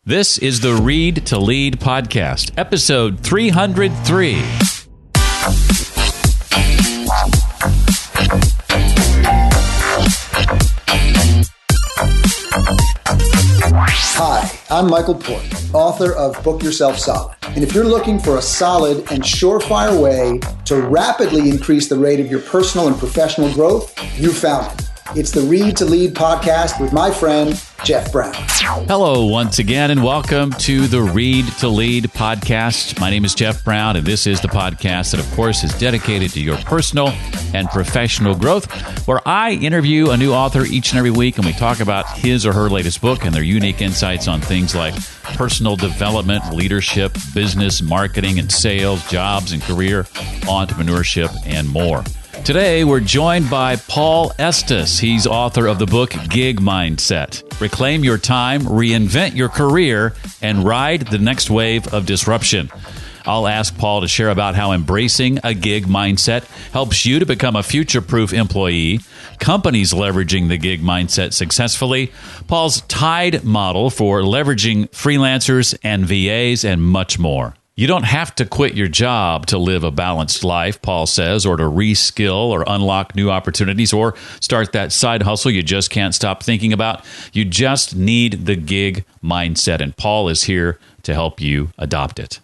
This is the Read to Lead podcast, episode 303. Hi, I'm Michael Port, author of Book Yourself Solid. And if you're looking for a solid and surefire way to rapidly increase the rate of your personal and professional growth, you found it. It's the Read to Lead podcast with my friend, Jeff Brown. Hello once again, and welcome to the Read to Lead podcast. My name is Jeff Brown, and this is the podcast that, of course, is dedicated to your personal and professional growth, where I interview a new author each and every week, and we talk about his or her latest book and their unique insights on things like personal development, leadership, business, marketing, and sales, jobs and career, entrepreneurship, and more. Today, we're joined by Paul Estes. He's author of the book Gig Mindset. Reclaim your time, reinvent your career, and ride the next wave of disruption. I'll ask Paul to share about how embracing a gig mindset helps you to become a future-proof employee, companies leveraging the gig mindset successfully, Paul's TIDE model for leveraging freelancers and VAs, and much more. You don't have to quit your job to live a balanced life, Paul says, or to reskill or unlock new opportunities or start that side hustle you just can't stop thinking about. You just need the gig mindset, and Paul is here to help you adopt it.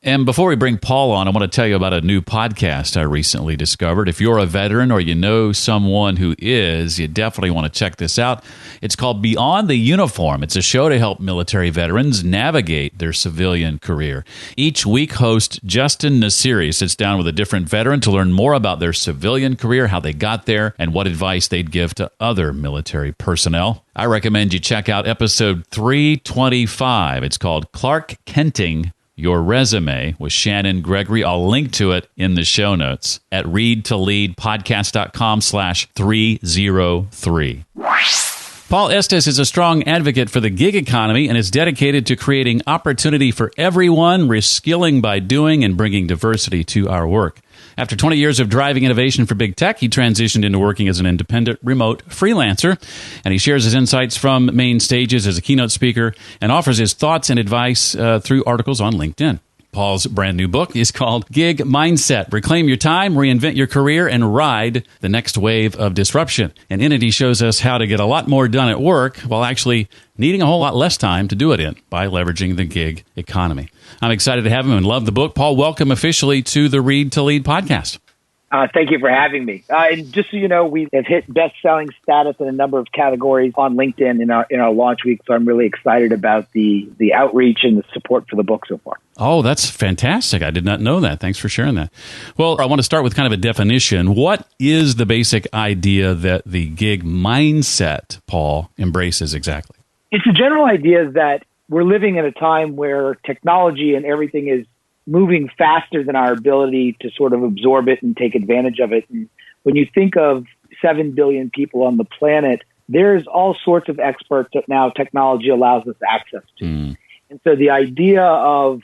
And before we bring Paul on, I want to tell you about a new podcast I recently discovered. If you're a veteran or you know someone who is, you definitely want to check this out. It's called Beyond the Uniform. It's a show to help military veterans navigate their civilian career. Each week, host Justin Nasiri sits down with a different veteran to learn more about their civilian career, how they got there, and what advice they'd give to other military personnel. I recommend you check out episode 325. It's called Clark Kenting Your Resume with Shannon Gregory. I'll link to it in the show notes at readtoleadpodcast.com/303. Paul Estes is a strong advocate for the gig economy and is dedicated to creating opportunity for everyone, reskilling by doing, and bringing diversity to our work. After 20 years of driving innovation for big tech, he transitioned into working as an independent remote freelancer, and he shares his insights from main stages as a keynote speaker and offers his thoughts and advice through articles on LinkedIn. Paul's brand new book is called Gig Mindset. Reclaim your time, reinvent your career, and ride the next wave of disruption. And in it, he shows us how to get a lot more done at work while actually needing a whole lot less time to do it in by leveraging the gig economy. I'm excited to have him and love the book. Paul, welcome officially to the Read to Lead podcast. Thank you for having me. And just so you know, we have hit best-selling status in a number of categories on LinkedIn in our launch week. So I'm really excited about the outreach and the support for the book so far. Oh, that's fantastic. I did not know that. Thanks for sharing that. Well, I want to start with kind of a definition. What is the basic idea that the gig mindset, Paul, embraces exactly? It's a general idea that we're living in a time where technology and everything is moving faster than our ability to sort of absorb it and take advantage of it. And when you think of 7 billion people on the planet, there's all sorts of experts that now technology allows us access to. And so the idea of,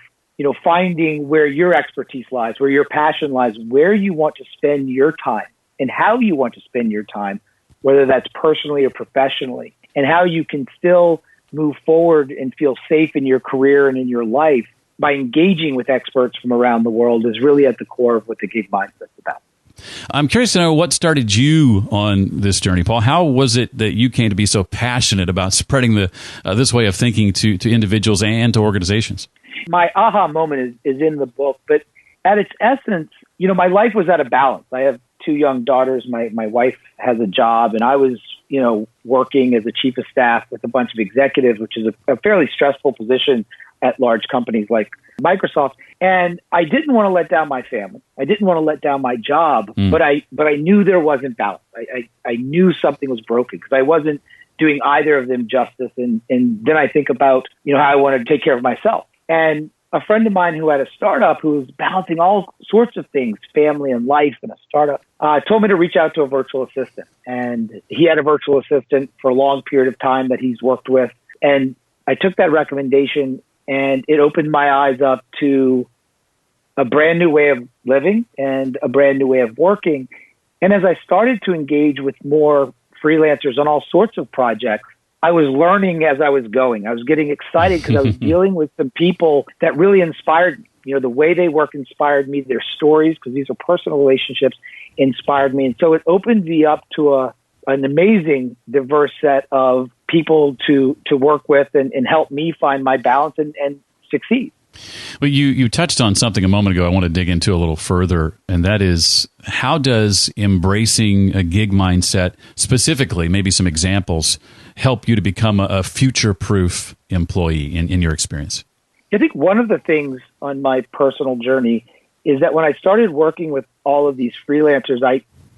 finding where your expertise lies, where your passion lies, where you want to spend your time and how you want to spend your time, whether that's personally or professionally, and how you can still move forward and feel safe in your career and in your life by engaging with experts from around the world is really at the core of what the gig mindset is about. I'm curious to know what started you on this journey, Paul. How was it that you came to be so passionate about spreading this way of thinking to individuals and to organizations? My aha moment is in the book, but at its essence, my life was out of balance. I have 2 young daughters. My wife has a job, and I was, working as a chief of staff with a bunch of executives, which is a fairly stressful position at large companies like Microsoft. And I didn't want to let down my family. I didn't want to let down my job, but I knew there wasn't balance. I knew something was broken because I wasn't doing either of them justice. And then I think about, how I want to take care of myself. And a friend of mine who had a startup who was balancing all sorts of things, family and life and a startup, told me to reach out to a virtual assistant. And he had a virtual assistant for a long period of time that he's worked with. And I took that recommendation, and it opened my eyes up to a brand new way of living and a brand new way of working. And as I started to engage with more freelancers on all sorts of projects, I was learning as I was going. I was getting excited because I was dealing with some people that really inspired me. You know, the way they work inspired me. Their stories, because these are personal relationships, inspired me. And so it opened me up to an amazing, diverse set of people to work with and help me find my balance and succeed. Well, you touched on something a moment ago I want to dig into a little further, and that is, how does embracing a gig mindset, specifically, maybe some examples, help you to become a future-proof employee in your experience? I think one of the things on my personal journey is that when I started working with all of these freelancers,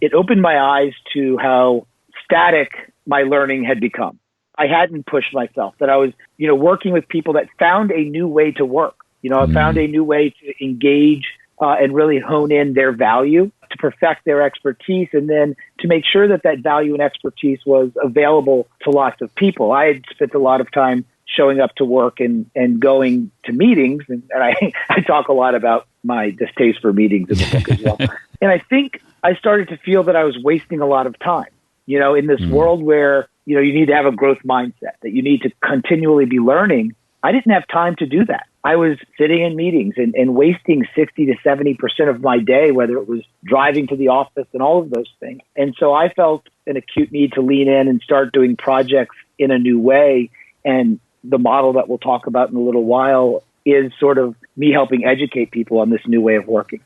it opened my eyes to how static my learning had become. I hadn't pushed myself, that I was, working with people that found a new way to work. I found a new way to engage and really hone in their value, to perfect their expertise, and then to make sure that value and expertise was available to lots of people. I had spent a lot of time showing up to work and going to meetings, and I talk a lot about my distaste for meetings in the book as well. And I think I started to feel that I was wasting a lot of time, in this world where, you need to have a growth mindset, that you need to continually be learning. I didn't have time to do that. I was sitting in meetings and wasting 60 to 70% of my day, whether it was driving to the office and all of those things. And so I felt an acute need to lean in and start doing projects in a new way. And the model that we'll talk about in a little while is sort of me helping educate people on this new way of working.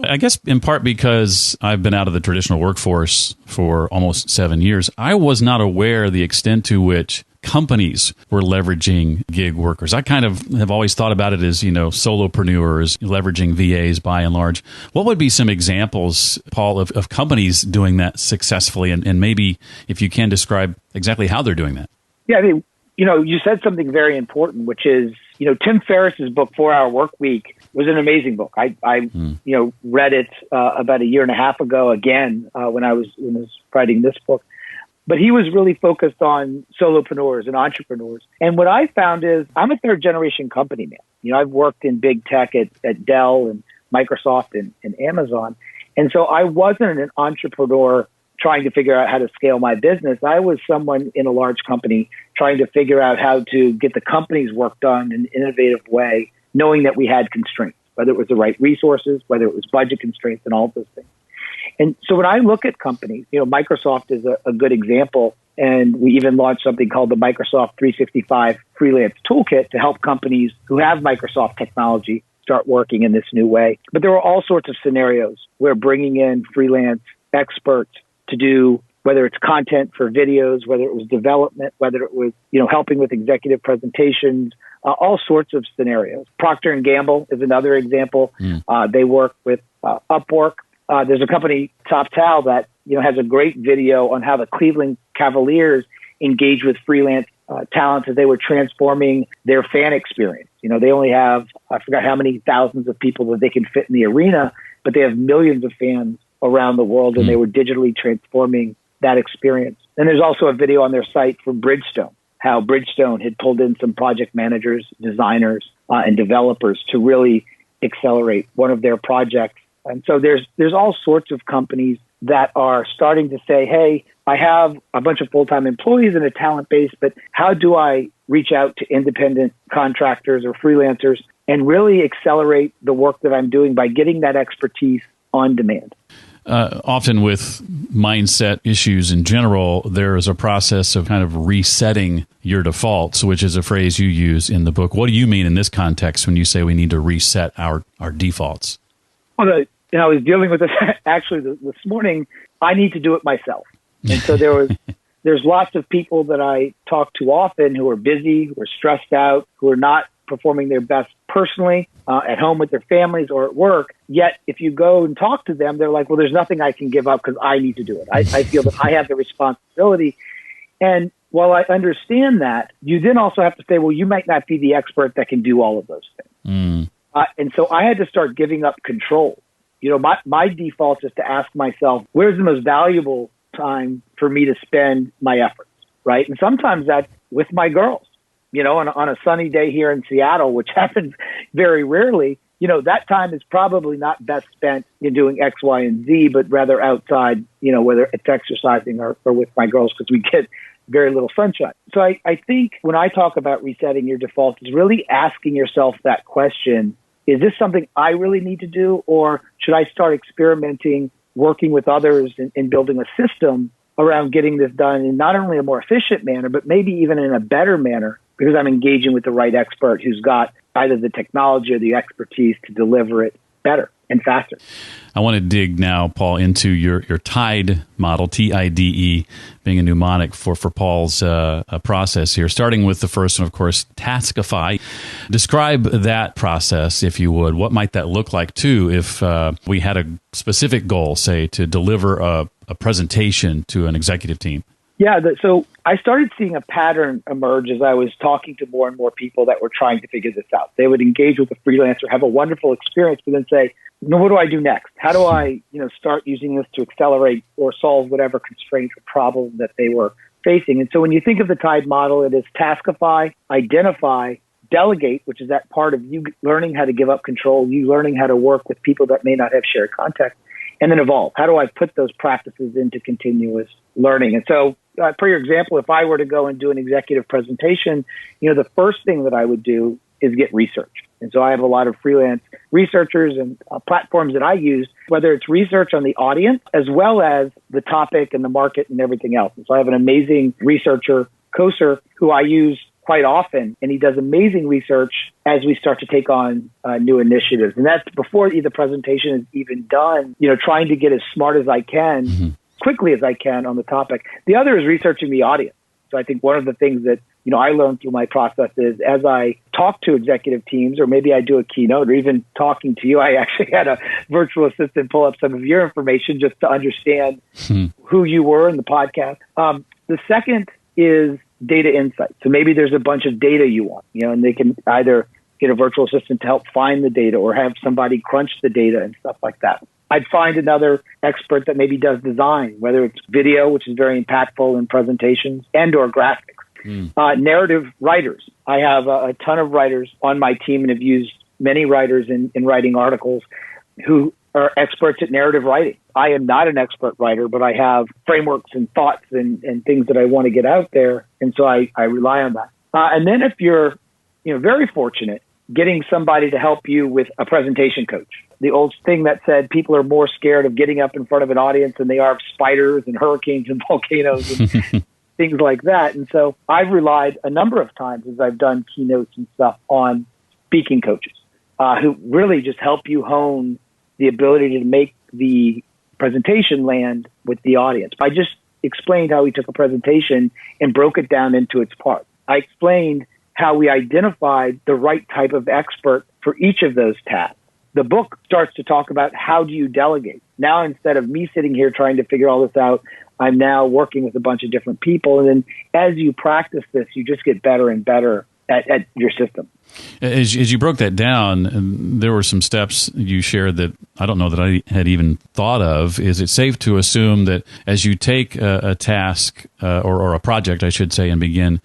I guess in part because I've been out of the traditional workforce for almost 7 years, I was not aware the extent to which companies were leveraging gig workers. I kind of have always thought about it as, solopreneurs leveraging VAs by and large. What would be some examples, Paul, of companies doing that successfully? And maybe if you can describe exactly how they're doing that. Yeah, I mean, you said something very important, which is, Tim Ferriss's book, 4-Hour Workweek, was an amazing book. I read it about a year and a half ago again when I was writing this book. But he was really focused on solopreneurs and entrepreneurs. And what I found is I'm a third-generation company man. I've worked in big tech at Dell and Microsoft and Amazon. And so I wasn't an entrepreneur trying to figure out how to scale my business. I was someone in a large company trying to figure out how to get the company's work done in an innovative way, knowing that we had constraints, whether it was the right resources, whether it was budget constraints, and all of those things. And so when I look at companies, Microsoft is a good example, and we even launched something called the Microsoft 365 Freelance Toolkit to help companies who have Microsoft technology start working in this new way. But there were all sorts of scenarios where bringing in freelance experts to do, whether it's content for videos, whether it was development, whether it was, helping with executive presentations, all sorts of scenarios. Procter & Gamble is another example. They work with Upwork. There's a company, TopTal, that has a great video on how the Cleveland Cavaliers engage with freelance talent as they were transforming their fan experience. They only have, I forgot how many thousands of people that they can fit in the arena, but they have millions of fans around the world, and they were digitally transforming that experience. And there's also a video on their site from Bridgestone, how Bridgestone had pulled in some project managers, designers, and developers to really accelerate one of their projects. And so there's all sorts of companies that are starting to say, hey, I have a bunch of full-time employees and a talent base, but how do I reach out to independent contractors or freelancers and really accelerate the work that I'm doing by getting that expertise on demand? Often with mindset issues in general, there is a process of kind of resetting your defaults, which is a phrase you use in the book. What do you mean in this context when you say we need to reset our defaults? Well, I was dealing with this actually this morning. I need to do it myself. And so there's lots of people that I talk to often who are busy, who are stressed out, who are not performing their best personally, at home with their families or at work. Yet if you go and talk to them, they're like, well, there's nothing I can give up because I need to do it. I feel that I have the responsibility. And while I understand that, you then also have to say, well, you might not be the expert that can do all of those things. And so I had to start giving up control. My default is to ask myself, where's the most valuable time for me to spend my efforts, right? And sometimes that's with my girls. On a sunny day here in Seattle, which happens very rarely, that time is probably not best spent in doing X, Y, and Z, but rather outside, whether it's exercising or with my girls, because we get very little sunshine. So I think when I talk about resetting your defaults, it's really asking yourself that question, is this something I really need to do, or should I start experimenting, working with others and building a system around getting this done in not only a more efficient manner, but maybe even in a better manner because I'm engaging with the right expert who's got either the technology or the expertise to deliver it better and faster. I want to dig now, Paul, into your TIDE model, TIDE, being a mnemonic for Paul's process here, starting with the first one, of course, Taskify. Describe that process, if you would. What might that look like, too, if we had a specific goal, say, to deliver a presentation to an executive team? Yeah, so I started seeing a pattern emerge as I was talking to more and more people that were trying to figure this out. They would engage with a freelancer, have a wonderful experience, but then say, no, what do I do next? How do I, start using this to accelerate or solve whatever constraint or problem that they were facing? And so when you think of the TIDE model, it is taskify, identify, delegate, which is that part of you learning how to give up control, you learning how to work with people that may not have shared context, and then evolve. How do I put those practices into continuous learning? And so, for your example, if I were to go and do an executive presentation, the first thing that I would do is get research. And so I have a lot of freelance researchers and platforms that I use, whether it's research on the audience as well as the topic and the market and everything else. And so I have an amazing researcher, Koser, who I use quite often, and he does amazing research as we start to take on new initiatives. And that's before the presentation is even done, trying to get as smart as I can, quickly as I can on the topic. The other is researching the audience. So I think one of the things that, I learned through my process is as I talk to executive teams, or maybe I do a keynote, or even talking to you, I actually had a virtual assistant pull up some of your information just to understand who you were in the podcast. The second is data insight. So maybe there's a bunch of data you want, and they can either get a virtual assistant to help find the data or have somebody crunch the data and stuff like that. I'd find another expert that maybe does design, whether it's video, which is very impactful in presentations, and or graphics. Narrative writers. I have a ton of writers on my team and have used many writers in writing articles who are experts at narrative writing. I am not an expert writer, but I have frameworks and thoughts and things that I want to get out there. And so I rely on that. And then if you're very fortunate, getting somebody to help you with a presentation coach. The old thing that said people are more scared of getting up in front of an audience than they are of spiders and hurricanes and volcanoes and things like that. And so I've relied a number of times as I've done keynotes and stuff on speaking coaches who really just help you hone the ability to make the presentation land with the audience. I just explained how we took a presentation and broke it down into its parts. I explained how we identified the right type of expert for each of those tasks. The book starts to talk about how do you delegate. Now, instead of me sitting here trying to figure all this out, I'm now working with a bunch of different people. And then as you practice this, you just get better and better at your system. As you broke that down, there were some steps you shared that I don't know that I had even thought of. Is it safe to assume that as you take a task or a project, I should say, and begin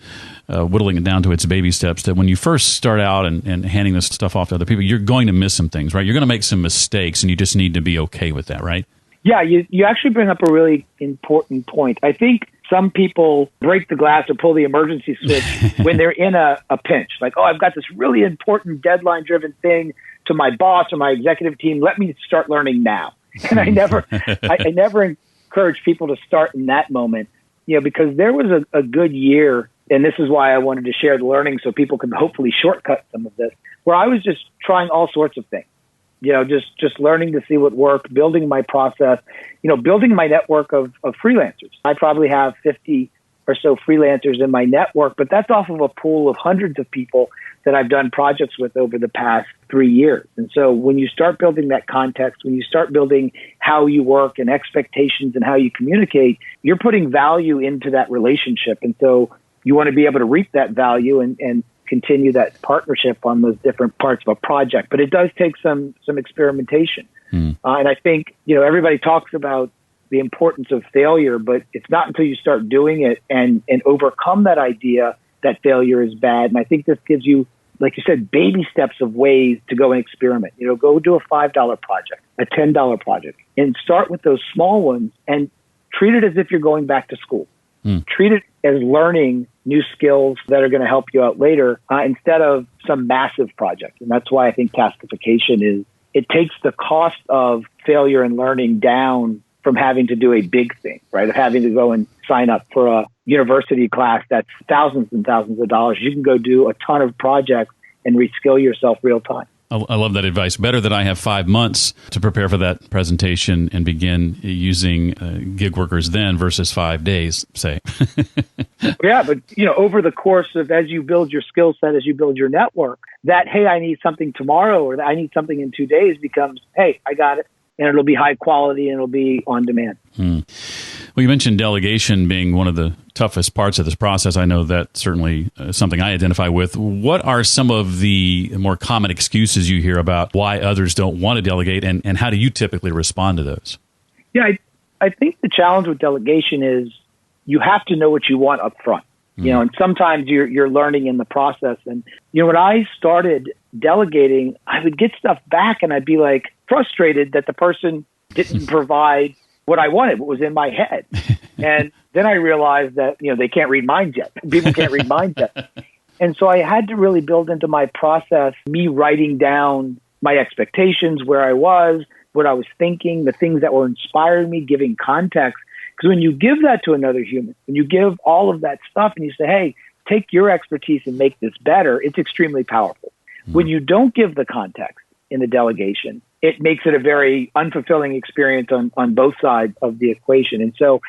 whittling it down to its baby steps, that when you first start out and handing this stuff off to other people, you're going to miss some things, right? You're going to make some mistakes, and you just need to be okay with that, right? Yeah, you actually bring up a really important point. I think some people break the glass or pull the emergency switch when they're in a pinch. Like, oh, I've got this really important deadline-driven thing to my boss or my executive team. Let me start learning now. And I never encourage people to start in that moment, because there was a good year, and this is why I wanted to share the learning so people can hopefully shortcut some of this, where I was just trying all sorts of things. Just learning to see what worked, building my process, building my network of freelancers. I probably have 50 or so freelancers in my network, but that's off of a pool of hundreds of people that I've done projects with over the past 3 years. And so when you start building that context, when you start building how you work and expectations and how you communicate, you're putting value into that relationship. And so you want to be able to reap that value and continue that partnership on those different parts of a project. But it does take some experimentation. And I think, everybody talks about the importance of failure, but it's not until you start doing it and overcome that idea that failure is bad. And I think this gives you, like you said, baby steps of ways to go and experiment. Go do a $5 project, a $10 project, and start with those small ones and treat it as if you're going back to school. Treat it as learning new skills that are going to help you out later instead of some massive project. And that's why I think taskification it takes the cost of failure and learning down from having to do a big thing, right? Of having to go and sign up for a university class that's thousands and thousands of dollars. You can go do a ton of projects and reskill yourself real time. I love that advice. Better that I have 5 months to prepare for that presentation and begin using gig workers then versus 5 days, say. Yeah, but over the course of as you build your skill set, as you build your network, that, hey, I need something tomorrow or I need something in 2 days becomes, hey, I got it. And it'll be high quality and it'll be on demand. Well, you mentioned delegation being one of the toughest parts of this process. I know that's certainly something I identify with. What are some of the more common excuses you hear about why others don't want to delegate, and how do you typically respond to those? Yeah, I think the challenge with delegation is you have to know what you want up front. And sometimes you're learning in the process. And, when I started delegating, I would get stuff back and I'd be like frustrated that the person didn't provide what I wanted, what was in my head. And then I realized that, they can't read minds yet. People can't read minds yet. And so I had to really build into my process, me writing down my expectations, where I was, what I was thinking, the things that were inspiring me, giving context. Because when you give that to another human, when you give all of that stuff and you say, hey, take your expertise and make this better, it's extremely powerful. When you don't give the context in the delegation, it makes it a very unfulfilling experience on both sides of the equation. And so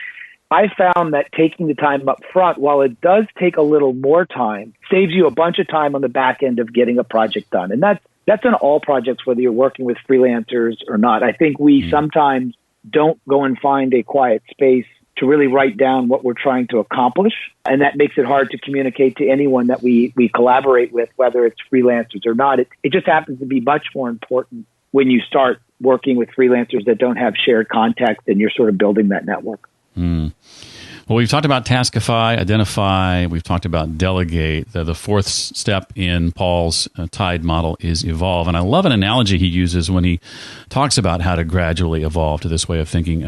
I found that taking the time up front, while it does take a little more time, saves you a bunch of time on the back end of getting a project done. And that's on all projects, whether you're working with freelancers or not. I think we sometimes don't go and find a quiet space to really write down what we're trying to accomplish. And that makes it hard to communicate to anyone that we collaborate with, whether it's freelancers or not. It just happens to be much more important when you start working with freelancers that don't have shared context and you're sort of building that network. Well, we've talked about taskify, identify, we've talked about delegate. The fourth step in Paul's TIDE model is evolve. And I love an analogy he uses when he talks about how to gradually evolve to this way of thinking.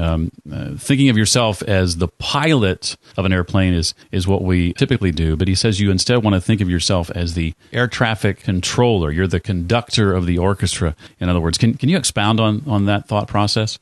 Thinking of yourself as the pilot of an airplane is what we typically do. But he says you instead want to think of yourself as the air traffic controller. You're the conductor of the orchestra. In other words, can you expound on that thought process?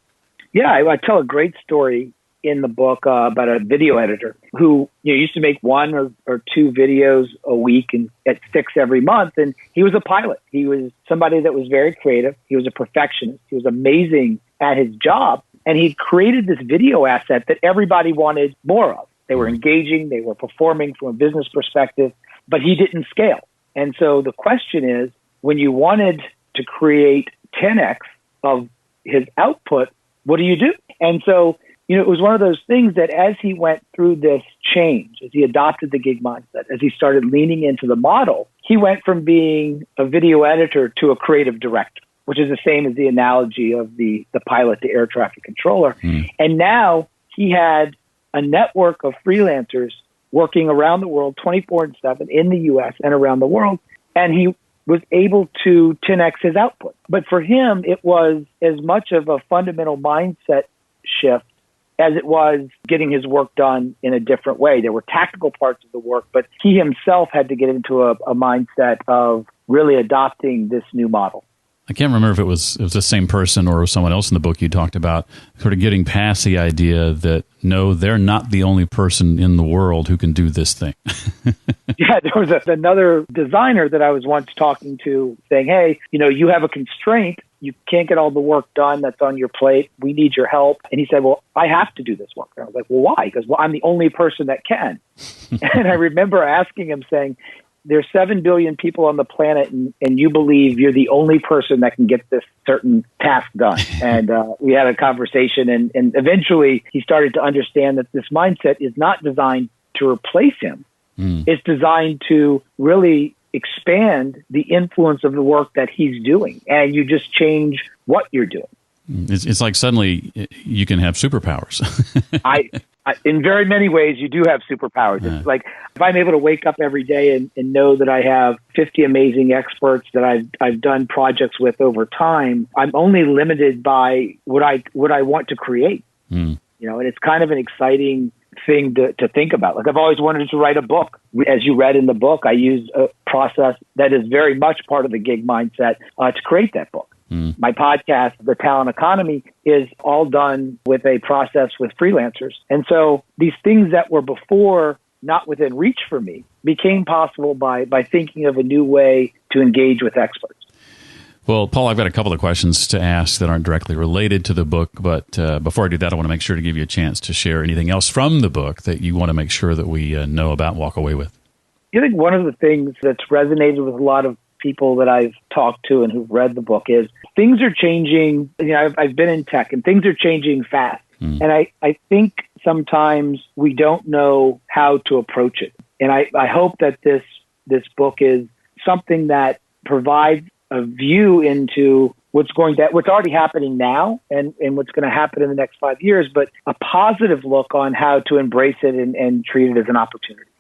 Yeah, I tell a great story in the book about a video editor who used to make one or two videos a week and at 6 every month. And he was a pilot. He was somebody that was very creative. He was a perfectionist. He was amazing at his job. And he created this video asset that everybody wanted more of. They were engaging. They were performing from a business perspective, but he didn't scale. And so the question is, when you wanted to create 10x of his output, what do you do? And so it was one of those things that as he went through this change, as he adopted the gig mindset, as he started leaning into the model, he went from being a video editor to a creative director, which is the same as the analogy of the pilot to air traffic controller. And now he had a network of freelancers working around the world, 24/7 in the U.S. and around the world. And he was able to 10x his output. But for him, it was as much of a fundamental mindset shift as it was getting his work done in a different way. There were tactical parts of the work, but he himself had to get into a mindset of really adopting this new model. I can't remember if it was the same person or someone else in the book you talked about, sort of getting past the idea that, no, they're not the only person in the world who can do this thing. Yeah, there was another designer that I was once talking to saying, hey, you have a constraint. You can't get all the work done that's on your plate. We need your help. And he said, well, I have to do this work. And I was like, well, why? He goes, well, I'm the only person that can. And I remember asking him saying, there's 7 billion people on the planet, and you believe you're the only person that can get this certain task done. And we had a conversation, and eventually he started to understand that this mindset is not designed to replace him. It's designed to really expand the influence of the work that he's doing. And you just change what you're doing. It's like suddenly you can have superpowers. I in very many ways, you do have superpowers. Yeah. It's like if I'm able to wake up every day and know that I have 50 amazing experts that I've done projects with over time, I'm only limited by what I want to create. And it's kind of an exciting thing to think about. Like I've always wanted to write a book. As you read in the book, I use a process that is very much part of the gig mindset to create that book. My podcast, The Talent Economy, is all done with a process with freelancers. And so these things that were before not within reach for me became possible by thinking of a new way to engage with experts. Well, Paul, I've got a couple of questions to ask that aren't directly related to the book, but before I do that, I want to make sure to give you a chance to share anything else from the book that you want to make sure that we know about and walk away with. I think one of the things that's resonated with a lot of people that I've talked to and who've read the book is things are changing. I've been in tech and things are changing fast. And I think sometimes we don't know how to approach it. And I hope that this book is something that provides a view into what's already happening now and what's going to happen in the next 5 years, but a positive look on how to embrace it and treat it as an opportunity.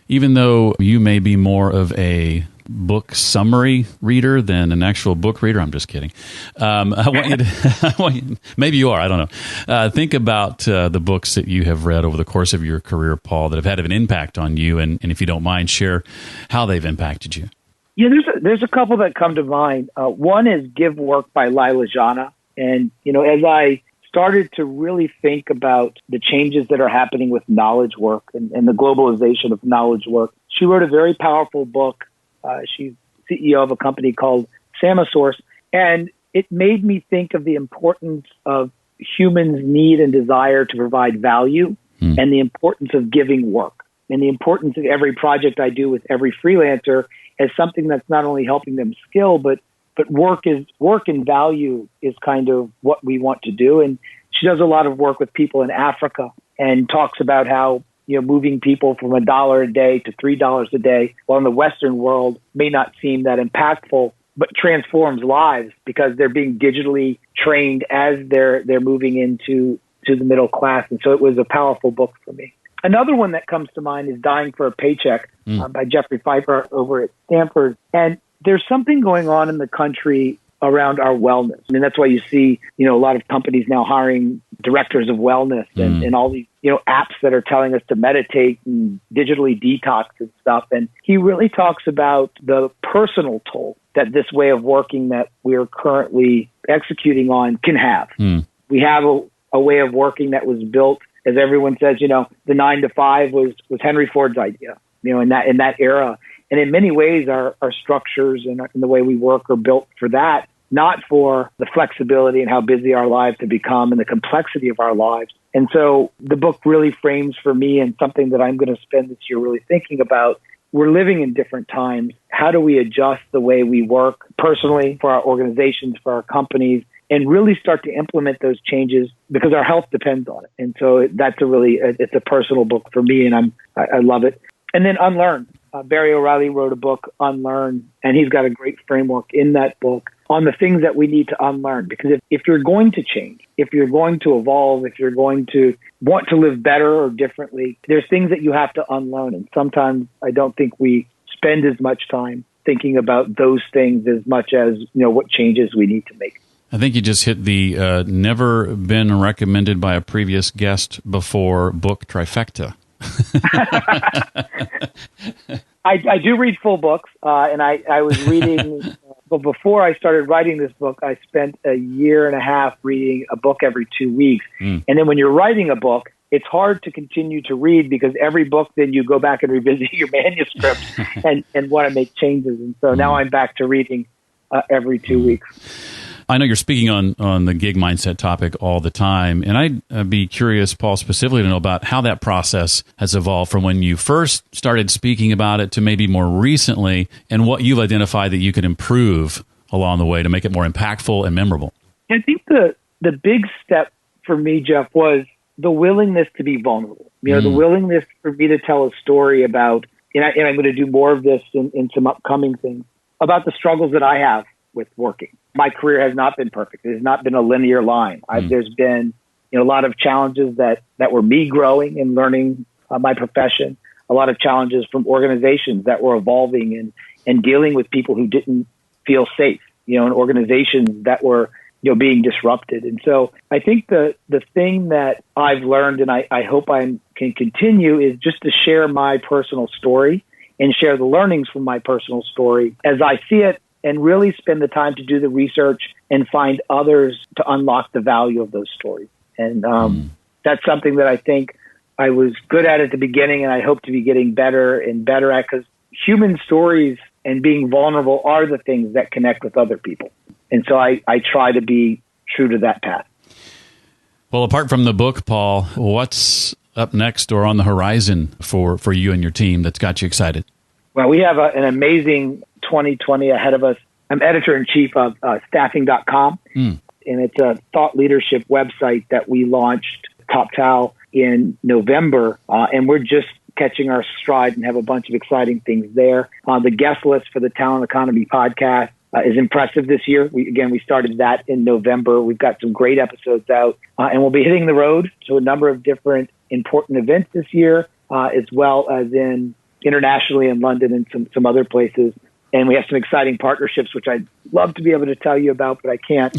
Even though you may be more of a book summary reader than an actual book reader, I'm just kidding. I want you to, maybe you are, I don't know. Think about the books that you have read over the course of your career, Paul, that have had an impact on you, and if you don't mind, share how they've impacted you. Yeah, there's a couple that come to mind. One is Give Work by Lila Jana. And, as I started to really think about the changes that are happening with knowledge work and the globalization of knowledge work, she wrote a very powerful book. She's CEO of a company called Samasource. And it made me think of the importance of humans' need and desire to provide value and the importance of giving work and the importance of every project I do with every freelancer as something that's not only helping them skill, but work and value is kind of what we want to do. And she does a lot of work with people in Africa and talks about how, moving people from $1 a day to $3 a day, while in the Western world may not seem that impactful, but transforms lives because they're being digitally trained as they're moving into the middle class. And so it was a powerful book for me. Another one that comes to mind is Dying for a Paycheck by Jeffrey Pfeiffer over at Stanford. And there's something going on in the country around our wellness. I mean, that's why you see, a lot of companies now hiring directors of wellness and all these, apps that are telling us to meditate and digitally detox and stuff. And he really talks about the personal toll that this way of working that we're currently executing on can have. We have a way of working that was built, as everyone says, the 9 to 5 was Henry Ford's idea, in that era. And in many ways, our structures and the way we work are built for that, not for the flexibility and how busy our lives have become and the complexity of our lives. And so the book really frames for me, and something that I'm going to spend this year really thinking about. We're living in different times. How do we adjust the way we work personally, for our organizations, for our companies, and really start to implement those changes because our health depends on it. And so that's it's a personal book for me, and I love it. And then Unlearn. Barry O'Reilly wrote a book, Unlearn, and he's got a great framework in that book on the things that we need to unlearn. Because if you're going to change, if you're going to evolve, if you're going to want to live better or differently, there's things that you have to unlearn. And sometimes I don't think we spend as much time thinking about those things as much as, what changes we need to make. I think you just hit the never been recommended by a previous guest before book trifecta. I do read full books, and I was reading, but before I started writing this book, I spent a year and a half reading a book every 2 weeks. And then when you're writing a book, it's hard to continue to read because every book, then you go back and revisit your manuscript and want to make changes. And so now I'm back to reading every 2 weeks. I know you're speaking on the gig mindset topic all the time, and I'd be curious, Paul, specifically to know about how that process has evolved from when you first started speaking about it to maybe more recently, and what you've identified that you could improve along the way to make it more impactful and memorable. I think the big step for me, Jeff, was the willingness to be vulnerable. The willingness for me to tell a story about, and I'm going to do more of this in some upcoming things, about the struggles that I have with working. My career has not been perfect. It has not been a linear line. There's been a lot of challenges that were me growing and learning my profession, a lot of challenges from organizations that were evolving and dealing with people who didn't feel safe, and organizations that were being disrupted. And so I think the thing that I've learned, and I hope I can continue, is just to share my personal story and share the learnings from my personal story as I see it, and really spend the time to do the research and find others to unlock the value of those stories. And that's something that I think I was good at the beginning, and I hope to be getting better and better at, because human stories and being vulnerable are the things that connect with other people. And so I try to be true to that path. Well, apart from the book, Paul, what's up next or on the horizon for you and your team that's got you excited? Well, we have an amazing 2020 ahead of us. I'm editor-in-chief of staffing.com, and it's a thought leadership website that we launched, TopTal, in November, and we're just catching our stride and have a bunch of exciting things there. The guest list for the Talent Economy podcast is impressive this year. We started that in November. We've got some great episodes out, and we'll be hitting the road to a number of different important events this year, as well as in internationally in London and some other places. And we have some exciting partnerships, which I'd love to be able to tell you about, but I can't.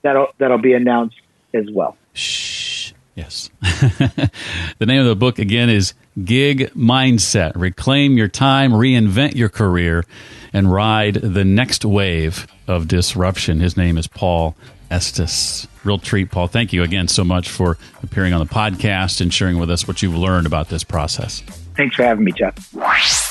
That'll be announced as well. Shh. Yes. The name of the book, again, is Gig Mindset. Reclaim your time, reinvent your career, and ride the next wave of disruption. His name is Paul Estes. Real treat, Paul. Thank you again so much for appearing on the podcast and sharing with us what you've learned about this process. Thanks for having me, Jeff.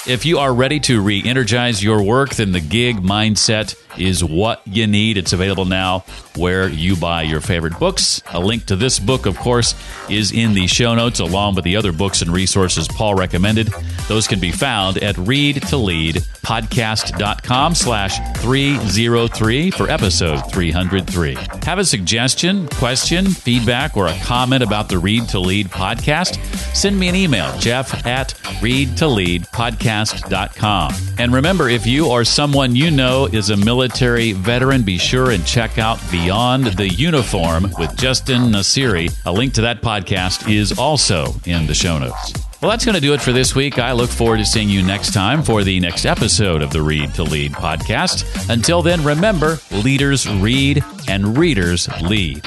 If you are ready to re-energize your work, then the Gig Mindset is what you need. It's available now where you buy your favorite books. A link to this book, of course, is in the show notes, along with the other books and resources Paul recommended. Those can be found at readtoleadpodcast.com/303 for episode 303. Have a suggestion, question, feedback, or a comment about the Read to Lead podcast? Send me an email, jeff@readtoleadpodcast.com. And remember, if you or someone you know is a military veteran, be sure and check out Beyond the Uniform with Justin Nasiri. A link to that podcast is also in the show notes. Well, that's going to do it for this week. I look forward to seeing you next time for the next episode of the Read to Lead podcast. Until then, remember, leaders read and readers lead.